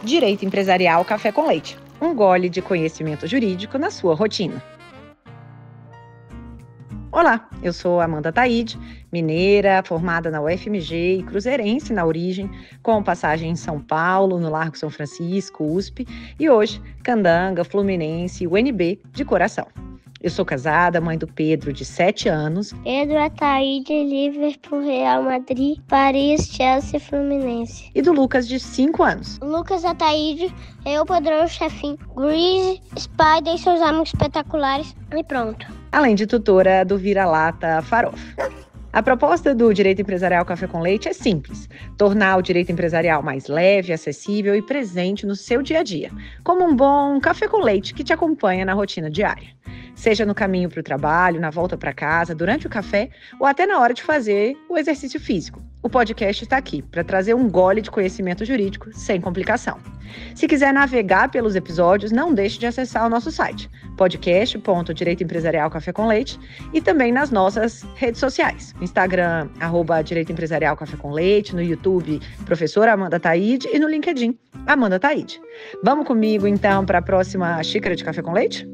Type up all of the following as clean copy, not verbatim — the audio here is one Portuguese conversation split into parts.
Direito Empresarial Café com Leite. Um gole de conhecimento jurídico na sua rotina. Olá, eu sou Amanda Taide, mineira, formada na UFMG e cruzeirense na origem, com passagem em São Paulo, no Largo São Francisco, USP, e hoje, Candanga, Fluminense e UNB de coração. Eu sou casada, mãe do Pedro, de 7 anos. Pedro Ataíde, Liverpool, Real Madrid, Paris, Chelsea, Fluminense. E do Lucas, de 5 anos. Lucas Ataíde, eu, Padrão Chefinho, Grease, Spider e seus amigos espetaculares. E pronto. Além de tutora do Vira-Lata Farofa. A proposta do Direito Empresarial Café com Leite é simples: tornar o direito empresarial mais leve, acessível e presente no seu dia a dia, como um bom café com leite que te acompanha na rotina diária. Seja no caminho para o trabalho, na volta para casa, durante o café ou até na hora de fazer o exercício físico. O podcast está aqui para trazer um gole de conhecimento jurídico sem complicação. Se quiser navegar pelos episódios, não deixe de acessar o nosso site, podcast.direitoempresarialcafé-com-leite, e também nas nossas redes sociais, no Instagram, @Direito Empresarial Café com Leite, no YouTube, Professora Amanda Taide, e no LinkedIn, Amanda Taide. Vamos comigo, então, para a próxima xícara de café com leite?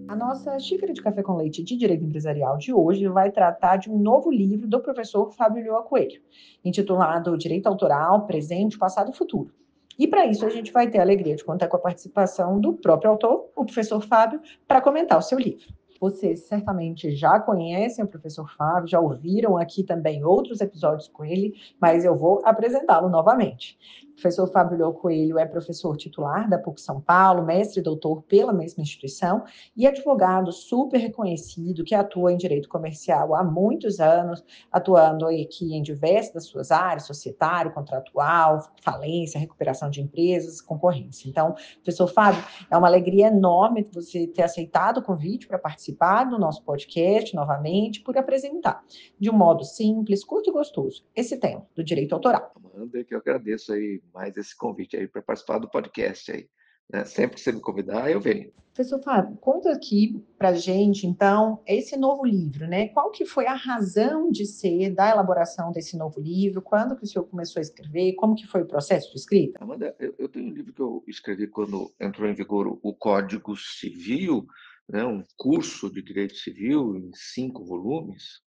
A nossa xícara de café com leite de Direito Empresarial de hoje vai tratar de um novo livro do professor Fábio Ulloa Coelho, intitulado Direito Autoral, Presente, Passado e Futuro. E para isso a gente vai ter a alegria de contar com a participação do próprio autor, o professor Fábio, para comentar o seu livro. Vocês certamente já conhecem o professor Fábio, já ouviram aqui também outros episódios com ele, mas eu vou apresentá-lo novamente. O professor Fábio Ulloa Coelho é professor titular da PUC São Paulo, mestre e doutor pela mesma instituição e advogado super reconhecido que atua em direito comercial há muitos anos, atuando aqui em diversas das suas áreas, societário, contratual, falência, recuperação de empresas, concorrência. Então, professor Fábio, é uma alegria enorme você ter aceitado o convite para participar do nosso podcast novamente, por apresentar, de um modo simples, curto e gostoso, esse tema do direito autoral. Amanda, que eu agradeço aí mais esse convite aí para participar do podcast aí. Né? Sempre que você me convidar, eu venho. Professor Fábio, conta aqui para a gente, então, esse novo livro, né? Qual que foi a razão de ser da elaboração desse novo livro? Quando que o senhor começou a escrever? Como que foi o processo de escrita? Amanda, eu tenho um livro que eu escrevi quando entrou em vigor o Código Civil, né? Um curso de Direito Civil em 5 volumes.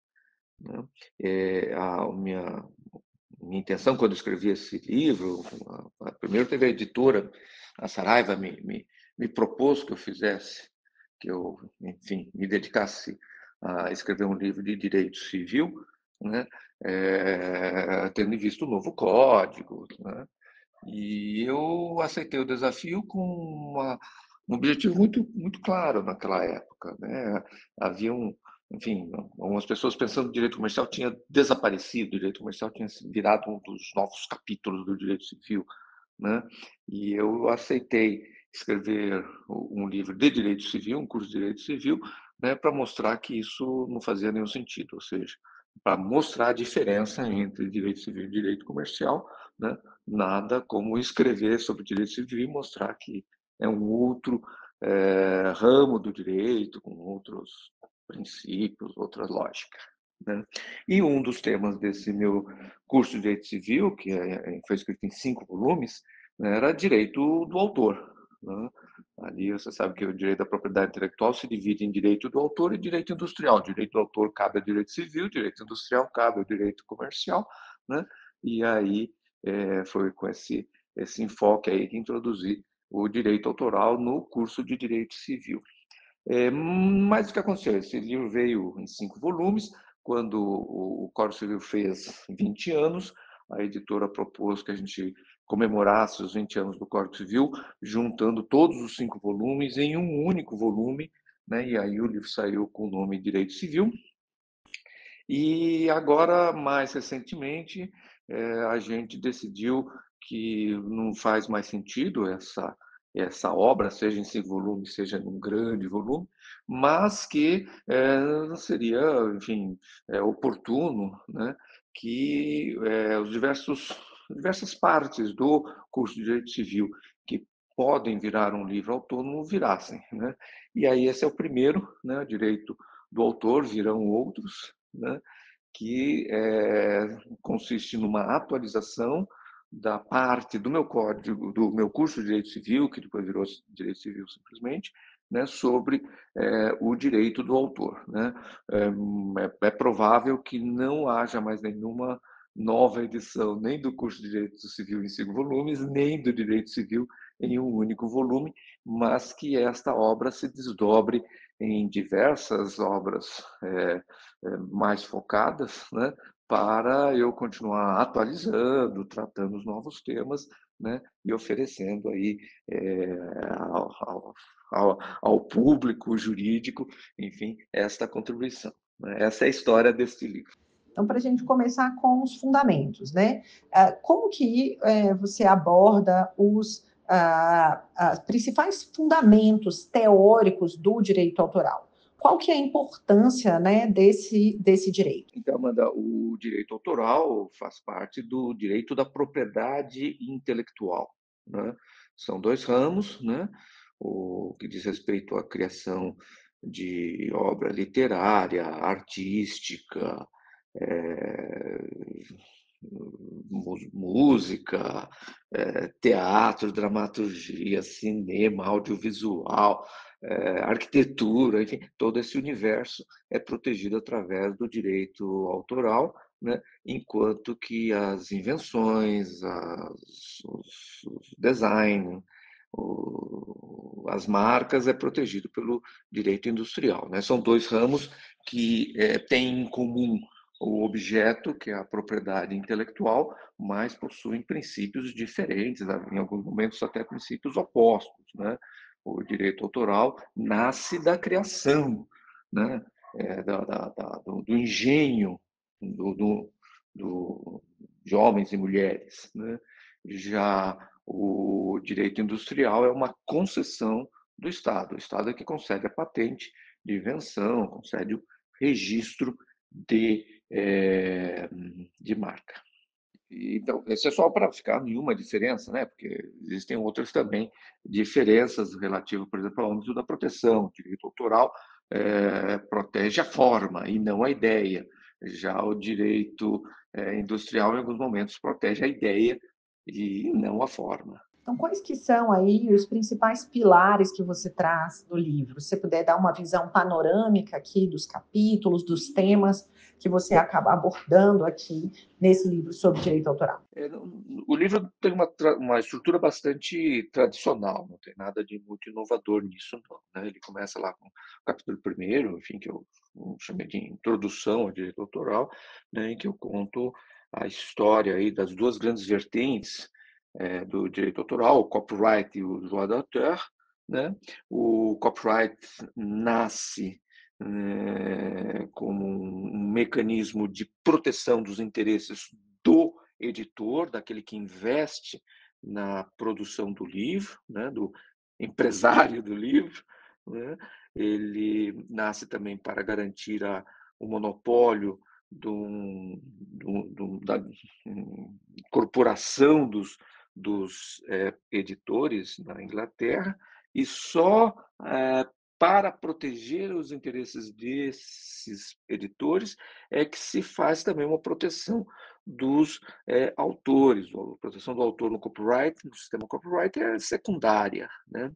Né? A minha intenção quando eu escrevi esse livro, primeiro teve a editora, a Saraiva, me propôs que eu fizesse, que eu, enfim, me dedicasse a escrever um livro de direito civil, né? Tendo visto o novo código, né? E eu aceitei o desafio com um objetivo muito claro naquela época, né? Havia enfim, algumas pessoas pensando que o direito comercial tinha desaparecido, o direito comercial tinha virado um dos novos capítulos do direito civil, né? E eu aceitei escrever um livro de direito civil, um curso de direito civil, né, para mostrar que isso não fazia nenhum sentido, ou seja, para mostrar a diferença entre direito civil e direito comercial, né? Nada como escrever sobre direito civil e mostrar que é um outro ramo do direito, com outros princípios, outra lógica. Né? E um dos temas desse meu curso de Direito Civil, que foi escrito em 5 volumes, né, era direito do autor. Né? Ali você sabe que o direito da propriedade intelectual se divide em direito do autor e direito industrial. O direito do autor cabe ao direito civil, o direito industrial cabe ao direito comercial. Né? E aí foi com esse enfoque aí que introduzi o direito autoral no curso de Direito Civil. Mas o que aconteceu? Esse livro veio em 5 volumes. Quando o Código Civil fez 20 anos, a editora propôs que a gente comemorasse os 20 anos do Código Civil, juntando todos os 5 volumes em um único volume, né? E aí o livro saiu com o nome Direito Civil. E agora, mais recentemente, a gente decidiu que não faz mais sentido essa obra, seja em 5 volumes, seja num grande volume, mas que seria, enfim, oportuno, né, que os diversas partes do curso de Direito Civil que podem virar um livro autônomo virassem, né? E aí esse é o primeiro, né, direito do autor, virão outros, né, que consiste numa atualização da parte do meu código, do meu curso de Direito Civil, que depois virou Direito Civil simplesmente, né, sobre o direito do autor, né? É provável que não haja mais nenhuma nova edição, nem do curso de Direito Civil em 5 volumes, nem do Direito Civil em um único volume, mas que esta obra se desdobre em diversas obras mais focadas, né, para eu continuar atualizando, tratando os novos temas, né, e oferecendo aí ao, ao público jurídico, enfim, esta contribuição, né? Essa é a história deste livro. Então, para a gente começar com os fundamentos, né? Como que você aborda os principais fundamentos teóricos do direito autoral? Qual que é a importância, né, desse direito? Então, Amanda, o direito autoral faz parte do direito da propriedade intelectual, né? São 2 ramos, né? O que diz respeito à criação de obra literária, artística, música, teatro, dramaturgia, cinema, audiovisual, arquitetura, enfim, todo esse universo é protegido através do direito autoral, né? Enquanto que as invenções, os design, as marcas é protegido pelo direito industrial, né? São 2 ramos que têm em comum o objeto, que é a propriedade intelectual, mas possuem princípios diferentes, em alguns momentos até princípios opostos, né? O direito autoral nasce da criação, né? Do engenho de homens e mulheres, né? Já o direito industrial é uma concessão do Estado. O Estado é que concede a patente de invenção, concede o registro de marca. Então, isso é só para ficar nenhuma diferença, né? Porque existem outras também diferenças relativas, por exemplo, ao âmbito da proteção. O direito autoral protege a forma e não a ideia. Já o direito industrial, em alguns momentos, protege a ideia e não a forma. Então, quais que são aí os principais pilares que você traz do livro? Se você puder dar uma visão panorâmica aqui dos capítulos, dos temas que você acaba abordando aqui nesse livro sobre direito autoral. O livro tem uma estrutura bastante tradicional, não tem nada de muito inovador nisso, não, né? Ele começa lá com o capítulo 1º, enfim, que eu chamei de Introdução ao Direito Autoral, né, em que eu conto a história aí das 2 grandes vertentes do direito autoral, o copyright e o droit d'auteur, né? O copyright nasce como um mecanismo de proteção dos interesses do editor, daquele que investe na produção do livro, né, do empresário do livro, né? Ele nasce também para garantir o monopólio da corporação dos editores na Inglaterra, e só para proteger os interesses desses editores é que se faz também uma proteção dos autores. A proteção do autor no copyright, no sistema copyright, é secundária, né?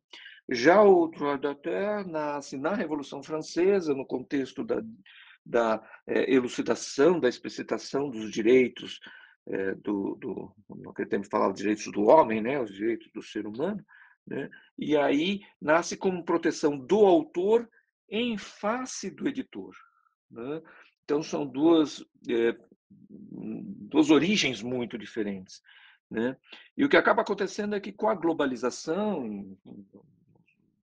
Já o droit d'auteur nasce na Revolução Francesa, no contexto da elucidação, da explicitação dos direitos naquele tempo falava direitos do homem, né, os direitos do ser humano, né? E aí nasce como proteção do autor em face do editor, né? Então são duas origens muito diferentes, né? E o que acaba acontecendo é que com a globalização,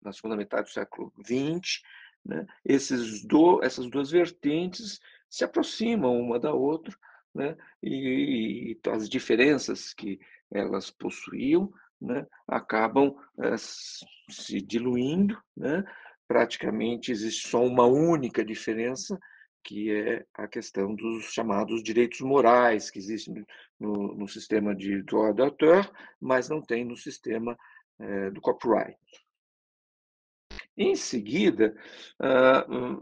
na segunda metade do século XX, né, essas 2 vertentes se aproximam uma da outra, né, e as diferenças que elas possuíam, né, acabam se diluindo, né? Praticamente existe só uma única diferença, que é a questão dos chamados direitos morais, que existem no sistema de droit d'auteur, mas não tem no sistema do copyright. Em seguida,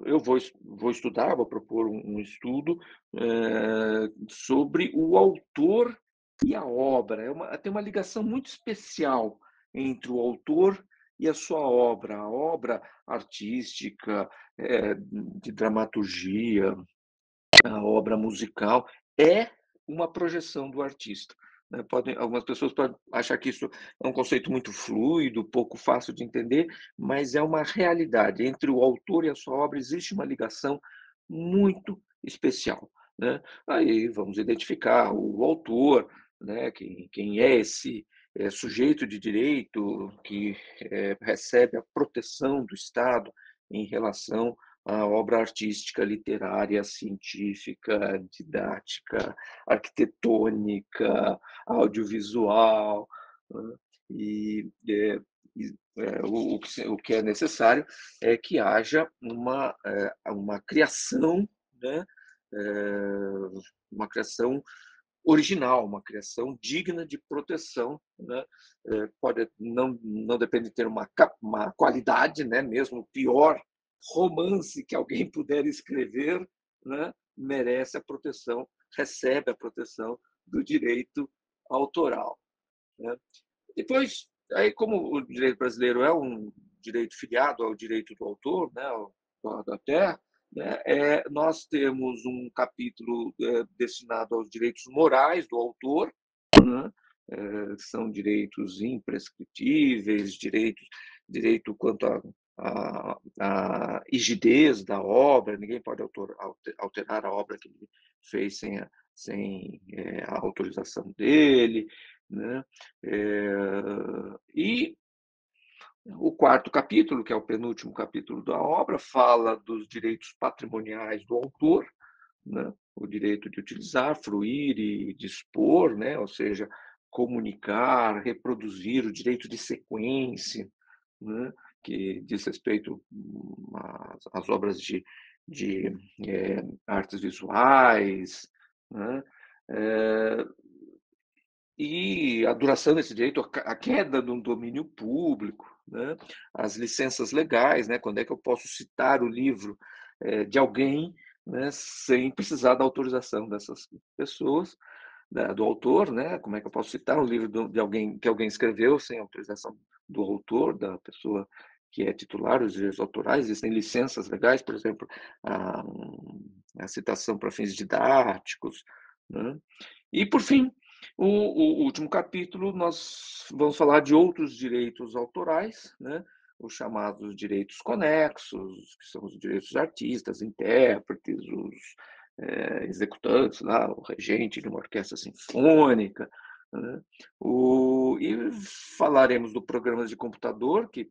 eu vou estudar, vou propor um estudo sobre o autor E a obra tem uma ligação muito especial entre o autor e a sua obra. A obra artística, de dramaturgia, a obra musical é uma projeção do artista, né. Algumas pessoas podem achar que isso é um conceito muito fluido, pouco fácil de entender, mas é uma realidade. Entre o autor e a sua obra existe uma ligação muito especial, né. Aí vamos identificar o autor, né, quem é esse, sujeito de direito que, recebe a proteção do Estado em relação a obra artística, literária, científica, didática, arquitetônica, audiovisual, hã, e, o que é necessário é que haja uma criação, né, uma criação original, uma criação digna de proteção, né, pode não depende de ter uma qualidade, né, mesmo o pior romance que alguém puder escrever, né, merece a proteção, recebe a proteção do direito autoral, né. Depois, aí como o direito brasileiro é um direito filiado ao direito do autor, né, da terra, né, nós temos um capítulo, destinado aos direitos morais do autor, né, são direitos imprescritíveis, direito quanto à rigidez da obra, ninguém pode alterar a obra que ele fez sem a autorização dele, né. E o quarto capítulo, que é o penúltimo capítulo da obra, fala dos direitos patrimoniais do autor, né? O direito de utilizar, fruir e dispor, né? Ou seja, comunicar, reproduzir, o direito de sequência, né? Que diz respeito às obras de artes visuais, né? Eh, e a duração desse direito, a queda do domínio público, né, as licenças legais, né, quando é que eu posso citar o livro, de alguém, né, sem precisar da autorização dessas pessoas, do autor, né, como é que eu posso citar um livro de alguém que alguém escreveu sem autorização do autor, da pessoa que é titular, os direitos autorais, existem licenças legais, por exemplo, a, a citação para fins didáticos, né? E, por fim, o último capítulo, nós vamos falar de outros direitos autorais, né? Os chamados direitos conexos, que são os direitos dos artistas, intérpretes, os executantes, lá, o regente de uma orquestra sinfônica, né? E falaremos do programas de computador, que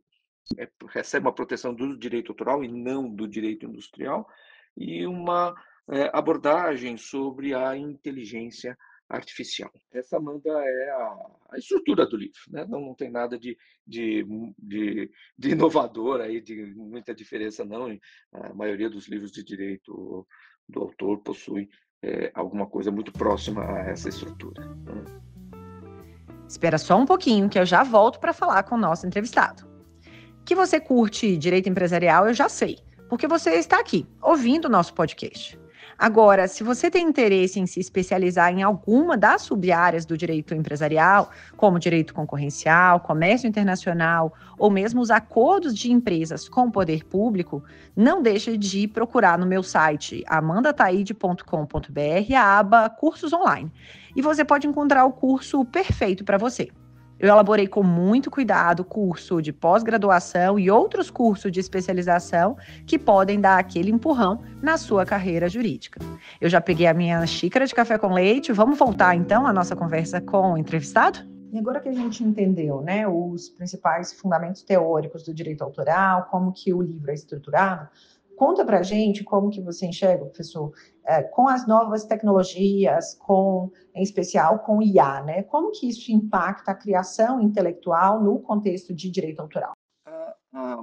recebe uma proteção do direito autoral e não do direito industrial, e uma abordagem sobre a inteligência artificial. Essa, Amanda, é a estrutura do livro, né? Não tem nada de, de, de inovador aí, de muita diferença, não. A maioria dos livros de direito do autor possui alguma coisa muito próxima a essa estrutura, né? Espera só um pouquinho que eu já volto para falar com o nosso entrevistado. Que você curte direito empresarial, eu já sei, porque você está aqui, ouvindo o nosso podcast. Agora, se você tem interesse em se especializar em alguma das sub-áreas do direito empresarial, como direito concorrencial, comércio internacional ou mesmo os acordos de empresas com o poder público, não deixe de procurar no meu site amandataide.com.br a aba Cursos Online. E você pode encontrar o curso perfeito para você. Eu elaborei com muito cuidado curso de pós-graduação e outros cursos de especialização que podem dar aquele empurrão na sua carreira jurídica. Eu já peguei a minha xícara de café com leite. Vamos voltar então à nossa conversa com o entrevistado? E agora que a gente entendeu, né, os principais fundamentos teóricos do direito autoral, como que o livro é estruturado, conta pra gente como que você enxerga, professor, com as novas tecnologias, em especial com o IA, né? Como que isso impacta a criação intelectual no contexto de direito autoral? A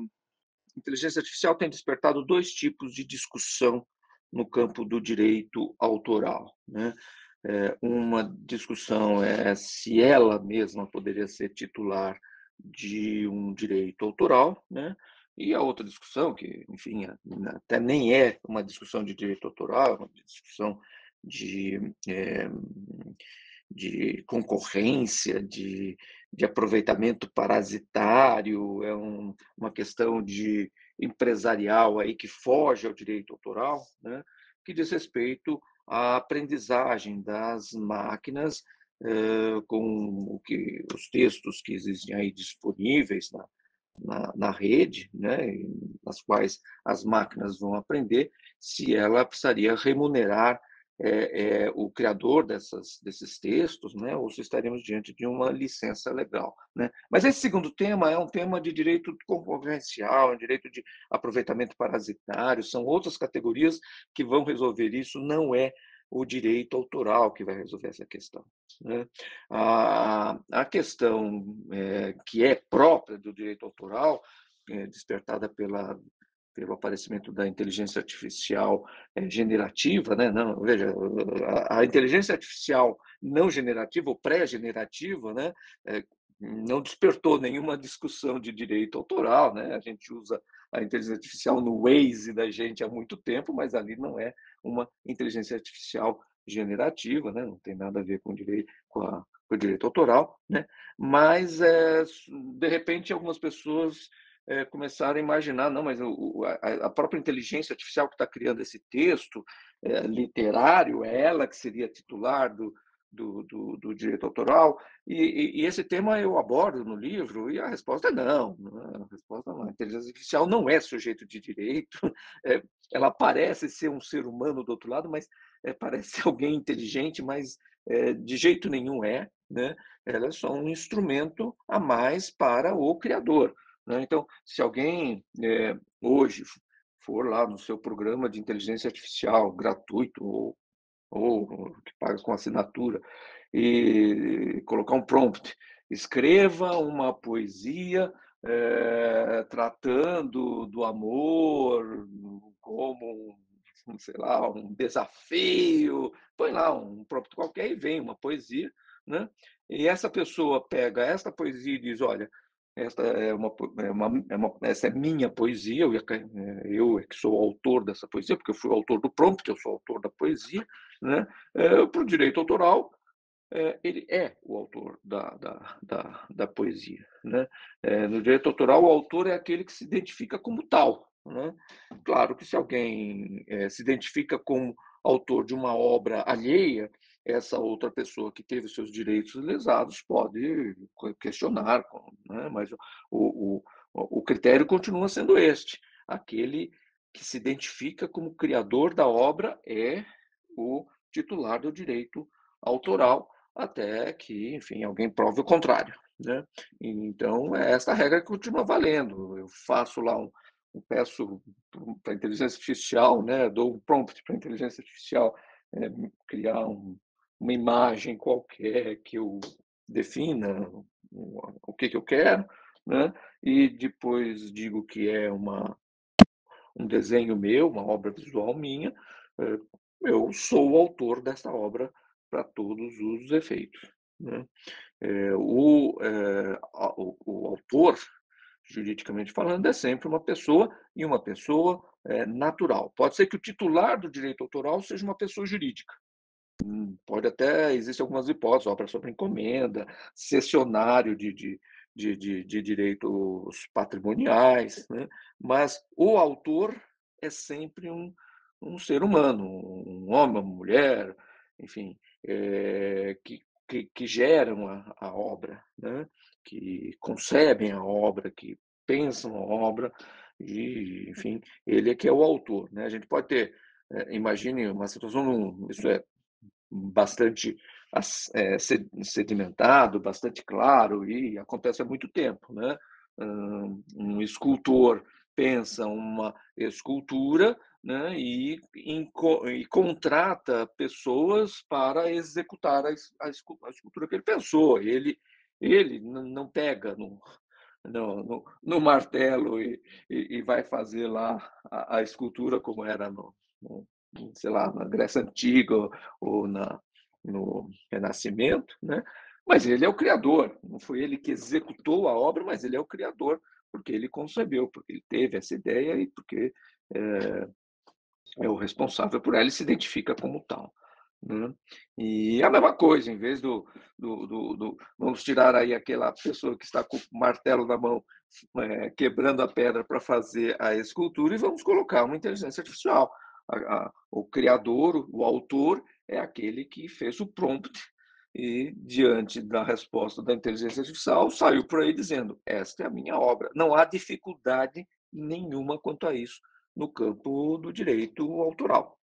inteligência artificial tem despertado dois tipos de discussão no campo do direito autoral, né? Uma discussão é se ela mesma poderia ser titular de um direito autoral, né? E a outra discussão, que, enfim, até nem é uma discussão de direito autoral, é uma discussão de, de concorrência, de aproveitamento parasitário, uma questão de empresarial aí que foge ao direito autoral, né, que diz respeito à aprendizagem das máquinas com os textos que existem aí disponíveis na rede, né, nas quais as máquinas vão aprender, se ela precisaria remunerar o criador desses textos, né, ou se estaremos diante de uma licença legal. Né? Mas esse segundo tema é um tema de direito concorrencial, direito de aproveitamento parasitário, são outras categorias que vão resolver isso, não é o direito autoral que vai resolver essa questão. Né? A questão que é própria do direito autoral, despertada pelo aparecimento da inteligência artificial generativa, né? Não, veja, a inteligência artificial não generativa ou pré-generativa, né? Não despertou nenhuma discussão de direito autoral, né? A gente usa a inteligência artificial no Waze da gente há muito tempo, mas ali não é uma inteligência artificial generativa, né? Não tem nada a ver com o direito autoral, né? Mas de repente algumas pessoas começaram a imaginar, não, mas a própria inteligência artificial que está criando esse texto literário, é ela que seria titular do direito autoral, e esse tema eu abordo no livro, e a resposta é não, a resposta não, a inteligência artificial não é sujeito de direito, ela parece ser um ser humano do outro lado, mas parece ser alguém inteligente, mas de jeito nenhum né? Ela é só um instrumento a mais para o criador. Né? Então, se alguém hoje for lá no seu programa de inteligência artificial gratuito ou que paga com assinatura e colocar um prompt, escreva uma poesia tratando do amor como sei lá, um desafio, põe lá um prompt qualquer e vem uma poesia, né? E essa pessoa pega esta poesia e diz, olha, essa é minha poesia, eu é que sou o autor dessa poesia, porque eu fui o autor do prompt, eu sou o autor da poesia, né? Para o direito autoral, ele é o autor da poesia. Né? No direito autoral, o autor é aquele que se identifica como tal. Né? Claro que se alguém se identifica como autor de uma obra alheia, essa outra pessoa que teve seus direitos lesados pode questionar, né? Mas o critério continua sendo este. Aquele que se identifica como criador da obra é o titular do direito autoral, até que, enfim, alguém prove o contrário. Né? Então, essa regra continua valendo. Eu faço lá peço para a inteligência artificial, né? Dou um prompt para a inteligência artificial criar uma imagem qualquer que eu defina o que eu quero, né? E depois digo que é um desenho meu, uma obra visual minha, eu sou o autor dessa obra para todos os efeitos. Né? O autor, juridicamente falando, é sempre uma pessoa e uma pessoa natural. Pode ser que o titular do direito autoral seja uma pessoa jurídica. Pode até, existem algumas hipóteses, obra sobre encomenda, cessionário de direitos patrimoniais, né? Mas o autor é sempre um ser humano, um homem, uma mulher, enfim, que geram a obra, né? Que concebem a obra, que pensam a obra, e, enfim, ele é que é o autor. Né? A gente pode ter, imagine uma situação, isso é bastante sedimentado, bastante claro, e acontece há muito tempo. Né? Um escultor pensa uma escultura, né, e contrata pessoas para executar a escultura que ele pensou. Ele não pega no martelo e vai fazer lá a escultura como era sei lá, na Grécia Antiga ou no Renascimento, né? Mas ele é o criador, não foi ele que executou a obra, mas ele é o criador, porque ele concebeu, porque ele teve essa ideia e porque é o responsável por ela e se identifica como tal. né. E a mesma coisa, em vez vamos tirar aí aquela pessoa que está com o martelo na mão, quebrando a pedra para fazer a escultura, e vamos colocar uma inteligência artificial. O criador, o autor, é aquele que fez o prompt e, diante da resposta da inteligência artificial, saiu por aí dizendo: "Esta é a minha obra". Não há dificuldade nenhuma quanto a isso no campo do direito autoral.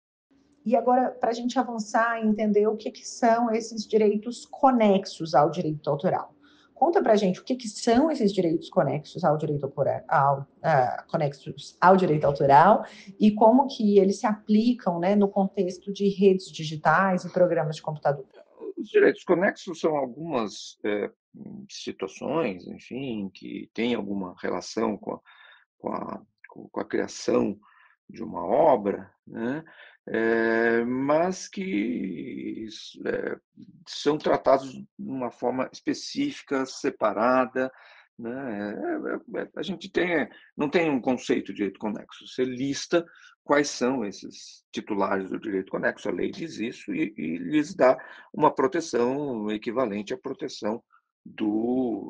E agora, para a gente avançar e entender o que são esses direitos conexos ao direito autoral. Conta para a gente o que são esses direitos conexos ao direito conexos ao direito autoral e como que eles se aplicam, né, no contexto de redes digitais e programas de computador. Os direitos conexos são algumas, situações, enfim, que têm alguma relação com a com a criação de uma obra, né, mas que são tratados de uma forma específica, separada, né. A gente não tem um conceito de direito conexo, você lista quais são esses titulares do direito conexo, a lei diz isso e lhes dá uma proteção equivalente à proteção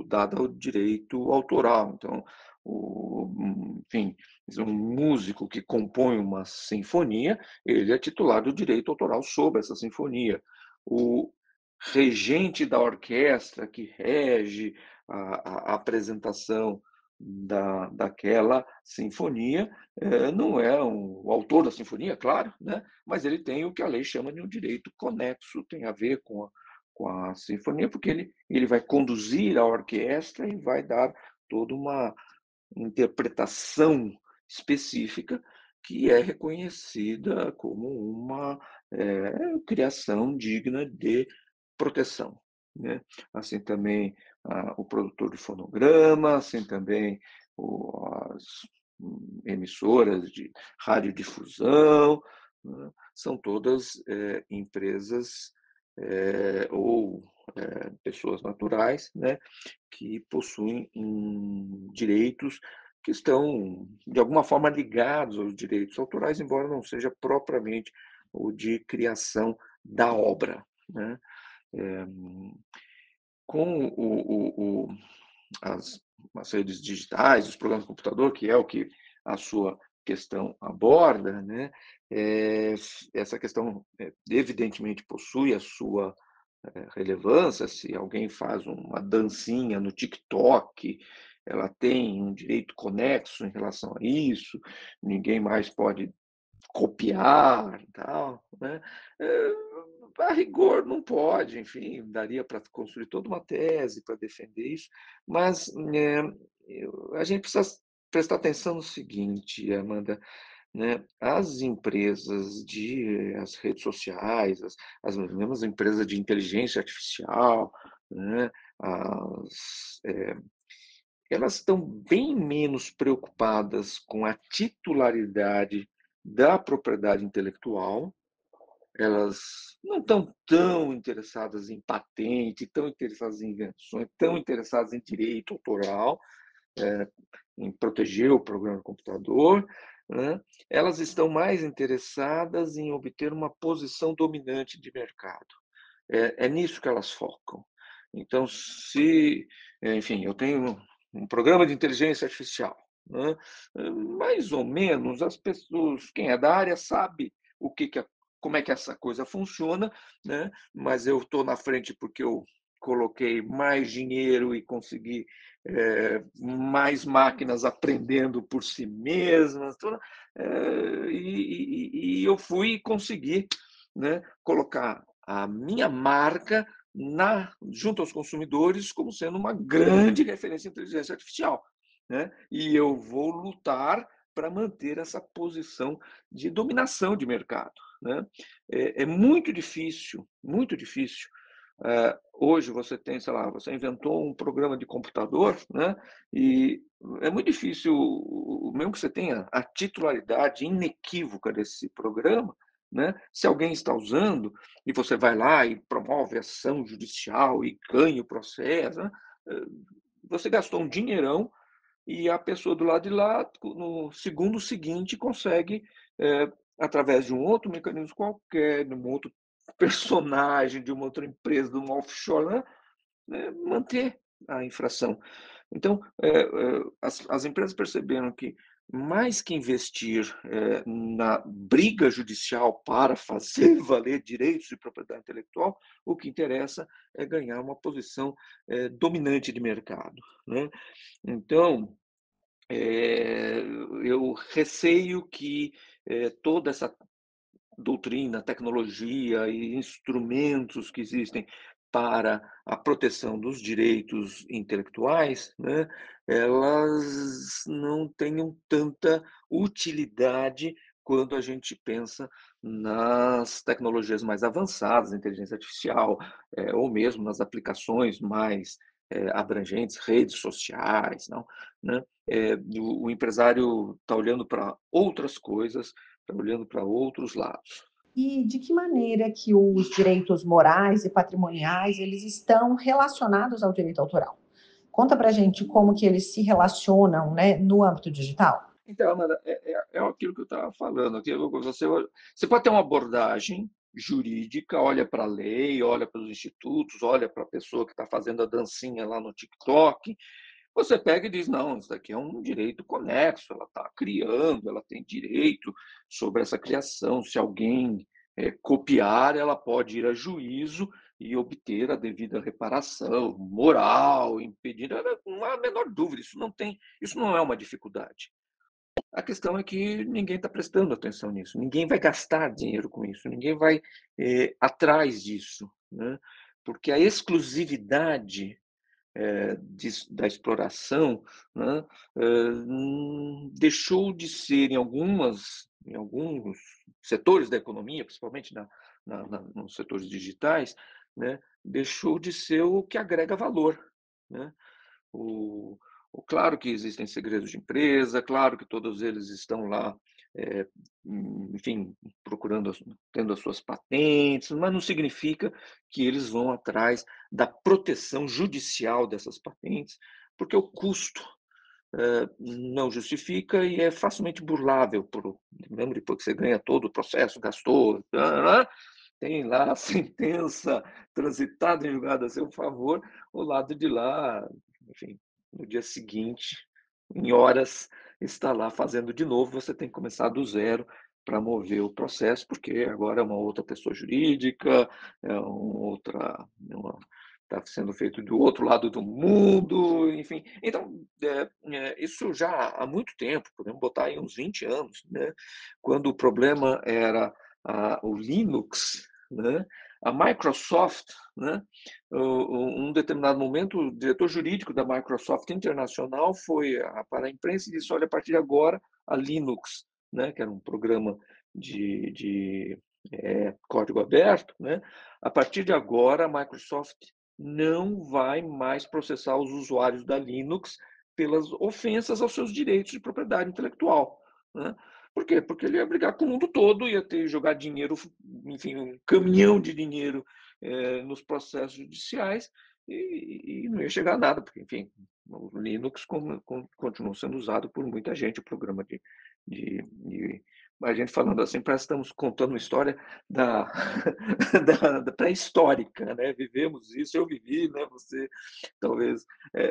dada ao direito autoral. Então, enfim, um músico que compõe uma sinfonia, ele é titular do direito autoral sobre essa sinfonia. O regente da orquestra que rege a apresentação daquela sinfonia, não é o autor da sinfonia, claro, né? Mas ele tem o que a lei chama de um direito conexo, tem a ver com a sinfonia, porque ele vai conduzir a orquestra e vai dar toda uma interpretação específica que é reconhecida como uma criação digna de proteção, né. Assim também, o produtor de fonograma, assim também as emissoras de radiodifusão, né, são todas, empresas, ou, pessoas naturais, né, que possuem direitos que estão, de alguma forma, ligados aos direitos autorais, embora não seja propriamente o de criação da obra, né. Eh, com as redes digitais, os programas de computador, que é o que a sua questão aborda, né, essa questão, evidentemente possui a sua relevância. Se alguém faz uma dancinha no TikTok, ela tem um direito conexo em relação a isso, ninguém mais pode copiar e tal, né. Eh, a rigor não pode, enfim, daria para construir toda uma tese para defender isso, mas, a gente precisa prestar atenção no seguinte, Amanda, né, as empresas as redes sociais, as mesmas empresas de inteligência artificial, né, elas estão bem menos preocupadas com a titularidade da propriedade intelectual, elas não estão tão interessadas em patente, tão interessadas em invenções, tão interessadas em direito autoral, em proteger o programa do computador, né, elas estão mais interessadas em obter uma posição dominante de mercado. É nisso que elas focam. Então, enfim, eu tenho um programa de inteligência artificial, né, mais ou menos as pessoas, quem é da área sabe o que que como é que essa coisa funciona, né, mas eu estou na frente porque eu coloquei mais dinheiro e consegui, mais máquinas aprendendo por si mesmas, e eu fui conseguir, né, colocar a minha marca junto aos consumidores como sendo uma grande referência em inteligência artificial, né? E eu vou lutar para manter essa posição de dominação de mercado, né? É muito difícil, muito difícil. Hoje você tem, sei lá, você inventou um programa de computador, né? E é muito difícil, mesmo que você tenha a titularidade inequívoca desse programa, né? Se alguém está usando e você vai lá e promove ação judicial e ganha o processo, né? eh, Você gastou um dinheirão e a pessoa do lado de lá, no segundo seguinte, consegue, através de um outro mecanismo qualquer, num outro personagem de uma outra empresa, de uma offshore, manter a infração. Então, as empresas perceberam que, mais que investir na briga judicial para fazer valer direitos de propriedade intelectual, o que interessa é ganhar uma posição dominante de mercado, né? Então, eu receio que toda essa doutrina, tecnologia e instrumentos que existem para a proteção dos direitos intelectuais, né, elas não tenham tanta utilidade quando a gente pensa nas tecnologias mais avançadas, inteligência artificial, ou mesmo nas aplicações mais abrangentes, redes sociais, não, né? O empresário está olhando para outras coisas, está olhando para outros lados. E de que maneira que os direitos morais e patrimoniais eles estão relacionados ao direito autoral? Conta pra gente como que eles se relacionam, né, no âmbito digital. Então, Amanda, é aquilo que eu estava falando. Você pode ter uma abordagem jurídica, olha para a lei, olha para os institutos, olha para a pessoa que está fazendo a dancinha lá no TikTok. Você pega e diz: não, isso daqui é um direito conexo, ela está criando, ela tem direito sobre essa criação. Se alguém copiar, ela pode ir a juízo e obter a devida reparação moral, impedindo. Não há a menor dúvida, isso não é uma dificuldade. A questão é que ninguém está prestando atenção nisso, ninguém vai gastar dinheiro com isso, ninguém vai atrás disso, né? Porque a exclusividade da exploração, né, deixou de ser em alguns setores da economia, principalmente nos setores digitais, né, deixou de ser o que agrega valor, né? O, claro que existem segredos de empresa, claro que todos eles estão lá, é, enfim, procurando, tendo as suas patentes, mas não significa que eles vão atrás da proteção judicial dessas patentes, porque o custo não justifica e é facilmente burlável. Lembra, depois que você ganha todo o processo, gastou, tem lá a sentença transitada em julgado a seu favor, o lado de lá, enfim, no dia seguinte, em horas, está lá fazendo de novo, você tem que começar do zero para mover o processo, porque agora é uma outra pessoa jurídica, é está sendo feito do outro lado do mundo, enfim. Então, isso já há muito tempo, podemos botar aí uns 20 anos, né? Quando o problema era o Linux, né? A Microsoft, né? Um determinado momento, o diretor jurídico da Microsoft Internacional foi para a imprensa e disse: olha, a partir de agora, a Linux, né? Que era um programa de código aberto, né? A partir de agora, a Microsoft não vai mais processar os usuários da Linux pelas ofensas aos seus direitos de propriedade intelectual, né? Por quê? Porque ele ia brigar com o mundo todo, ia ter jogar dinheiro, enfim, um caminhão de dinheiro nos processos judiciais e não ia chegar a nada, porque, enfim, o Linux continua sendo usado por muita gente, o programa de a gente falando assim, parece que estamos contando uma história da, da pré-histórica, né? Vivemos isso, eu vivi, né? Você talvez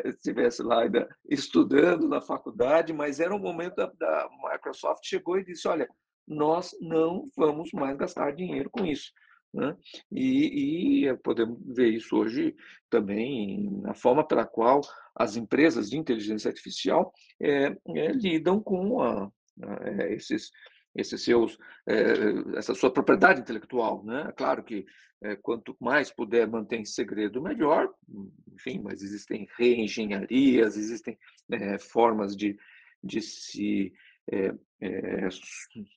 estivesse lá ainda estudando na faculdade, mas era um momento da Microsoft chegou e disse: olha, nós não vamos mais gastar dinheiro com isso, né? E podemos ver isso hoje também na forma pela qual as empresas de inteligência artificial lidam com esses seus essa sua propriedade intelectual, né? Claro que quanto mais puder manter em segredo, melhor. Enfim, mas existem reengenharias, existem formas de se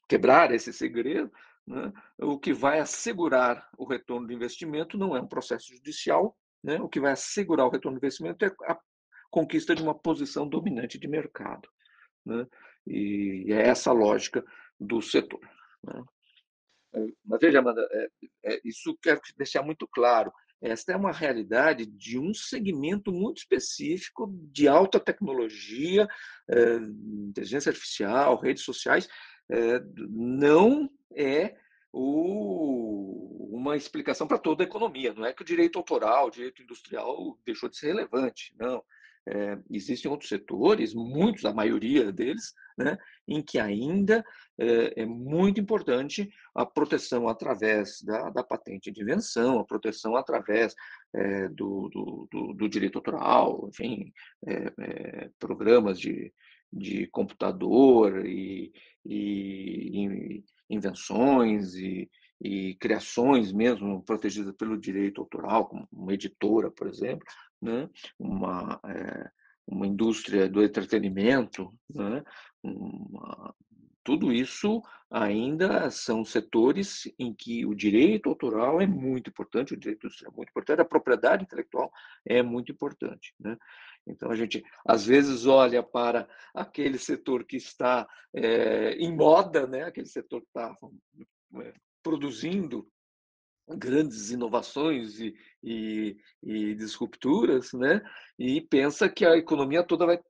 quebrar esse segredo, né? O que vai assegurar o retorno do investimento não é um processo judicial, né? O que vai assegurar o retorno do investimento é a conquista de uma posição dominante de mercado, né? E é essa a lógica do setor, né? Mas veja, Amanda, isso quero deixar muito claro. Esta é uma realidade de um segmento muito específico de alta tecnologia, inteligência artificial, redes sociais. Não é uma explicação para toda a economia. Não é que o direito autoral, o direito industrial deixou de ser relevante, não. Existem outros setores, muitos, a maioria deles, né, em que ainda é muito importante a proteção através da patente de invenção, a proteção através do direito autoral, enfim, programas de computador e invenções e criações mesmo protegidas pelo direito autoral, como uma editora, por exemplo, né? Uma indústria do entretenimento, né? Tudo isso ainda são setores em que o direito autoral é muito importante, o direito industrial é muito importante, a propriedade intelectual é muito importante, né? Então, a gente, às vezes, olha para aquele setor que está em moda, né? Aquele setor que está produzindo grandes inovações e disrupturas, né? E pensa que a economia toda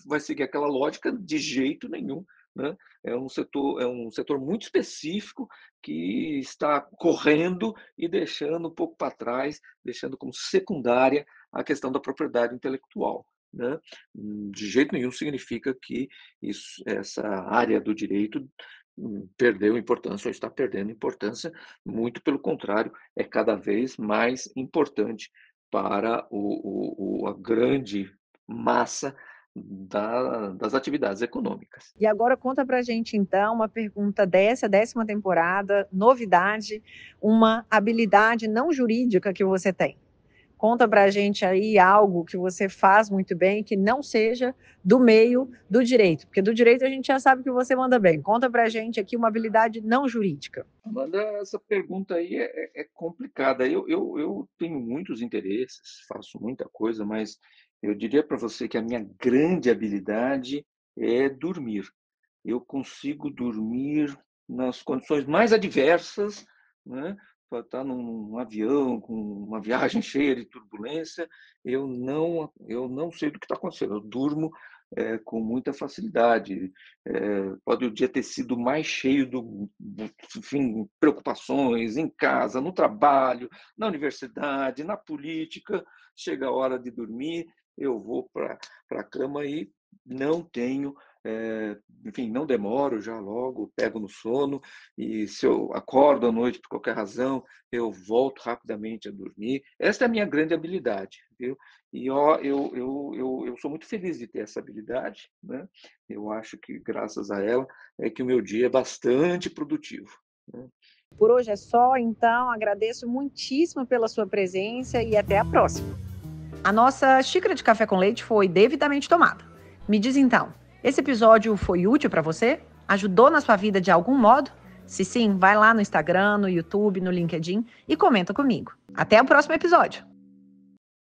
vai seguir aquela lógica de jeito nenhum, né? É um setor muito específico que está correndo e deixando um pouco para trás, deixando como secundária a questão da propriedade intelectual, né? De jeito nenhum significa que essa área do direito perdeu importância ou está perdendo importância, muito pelo contrário, é cada vez mais importante para a grande massa das atividades econômicas. E agora conta pra gente, então, uma pergunta dessa 10ª temporada, novidade, uma habilidade não jurídica que você tem. Conta pra gente aí algo que você faz muito bem, que não seja do meio do direito, porque do direito a gente já sabe que você manda bem. Conta pra gente aqui uma habilidade não jurídica. Amanda, essa pergunta aí é complicada. Eu tenho muitos interesses, faço muita coisa, mas eu diria para você que a minha grande habilidade é dormir. Eu consigo dormir nas condições mais adversas, né? Para estar num avião, com uma viagem cheia de turbulência, eu não sei do que está acontecendo. Eu durmo com muita facilidade. Pode o dia ter sido mais cheio enfim, preocupações em casa, no trabalho, na universidade, na política. Chega a hora de dormir, eu vou para a cama e não tenho enfim, não demoro, já logo pego no sono, e se eu acordo à noite por qualquer razão, eu volto rapidamente a dormir. Essa é a minha grande habilidade, viu? E eu sou muito feliz de ter essa habilidade, né? Eu acho que graças a ela é que o meu dia é bastante produtivo, né? Por hoje é só, então agradeço muitíssimo pela sua presença e até a próxima. A nossa xícara de café com leite foi devidamente tomada. Me diz então, esse episódio foi útil para você? Ajudou na sua vida de algum modo? Se sim, vai lá no Instagram, no YouTube, no LinkedIn e comenta comigo. Até o próximo episódio!